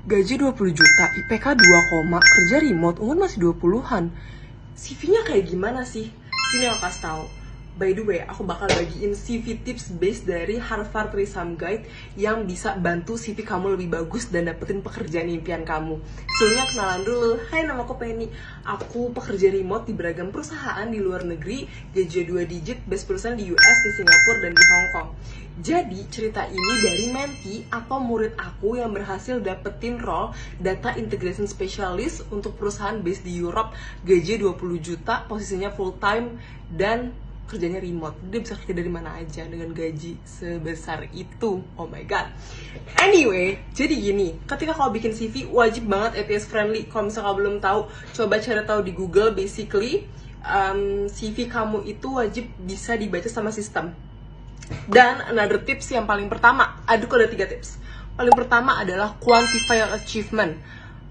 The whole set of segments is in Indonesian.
Gaji 20 juta, IPK 2, kerja remote, umur masih 20-an. CV-nya kayak gimana sih? Sini aku kasih tahu. By the way, aku bakal bagiin CV tips based dari Harvard Resume Guide yang bisa bantu CV kamu lebih bagus dan dapetin pekerjaan impian kamu. Sebelumnya kenalan dulu. Hai, nama aku Penny. Aku pekerja remote di beragam perusahaan di luar negeri, gaji 2 digit, best perusahaan di US, di Singapura, dan di Hong Kong. Jadi cerita ini dari menti atau murid aku yang berhasil dapetin role Data Integration Specialist untuk perusahaan based di Europe, gaji 20 juta, posisinya full time, dan kerjanya remote. Dia bisa kerja dari mana aja dengan gaji sebesar itu. Oh my god. Anyway, jadi gini, ketika kau bikin CV wajib banget ATS friendly. Kalau misalnya kau belum tahu, coba cari tahu di Google. Basically, CV kamu itu wajib bisa dibaca sama sistem. Dan another tips yang paling pertama, ada 3 tips. Paling pertama adalah quantify your achievement.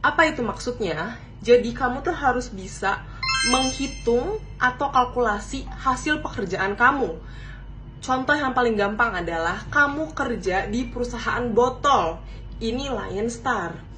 Apa itu maksudnya? Jadi kamu tuh harus bisa menghitung atau kalkulasi hasil pekerjaan kamu. Contoh yang paling gampang adalah kamu kerja di perusahaan botol. Ini Lion Star.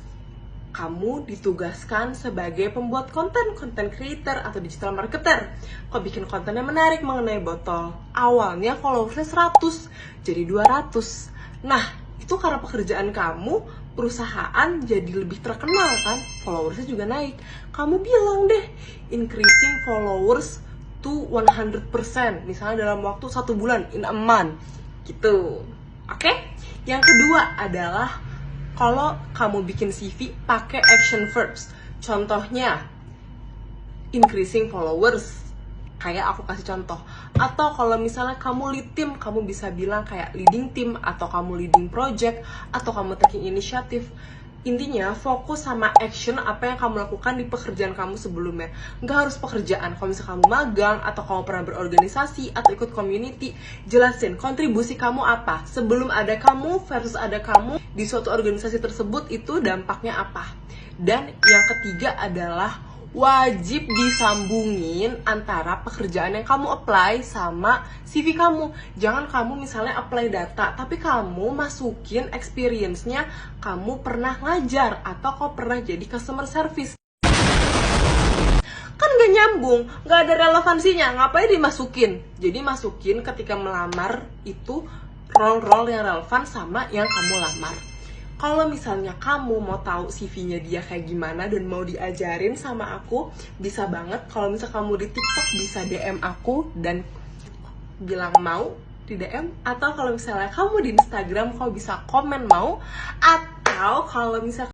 Kamu ditugaskan sebagai pembuat konten, content creator, atau digital marketer. Kau bikin konten yang menarik mengenai botol. Awalnya followersnya 100, jadi 200. Nah, itu karena pekerjaan kamu, perusahaan jadi lebih terkenal kan, followersnya juga naik. Kamu bilang deh, increasing followers to 100%, misalnya dalam waktu 1 bulan, in a month, gitu. Oke? Yang kedua adalah, kalau kamu bikin CV, pakai action verbs. Contohnya, increasing followers, kayak aku kasih contoh. Atau kalau misalnya kamu lead team, kamu bisa bilang kayak leading team, atau kamu leading project, atau kamu taking initiative. Intinya fokus sama action apa yang kamu lakukan di pekerjaan kamu sebelumnya. Nggak harus pekerjaan. Kalau misalnya kamu magang, atau kamu pernah berorganisasi, atau ikut community, jelasin kontribusi kamu apa. Sebelum ada kamu versus ada kamu di suatu organisasi tersebut, itu dampaknya apa. Dan yang ketiga adalah wajib disambungin antara pekerjaan yang kamu apply sama CV kamu. Jangan kamu misalnya apply data, tapi kamu masukin experience-nya kamu pernah ngajar atau kau pernah jadi customer service. Kan gak nyambung, gak ada relevansinya, ngapain dimasukin? Jadi masukin ketika melamar itu role-role yang relevan sama yang kamu lamar. Kalau misalnya kamu mau tahu CV-nya dia kayak gimana dan mau diajarin sama aku, bisa banget. Kalau misalnya kamu di TikTok bisa DM aku dan bilang mau di DM. Atau kalau misalnya kamu di Instagram, kamu bisa komen mau. Atau kalau misalnya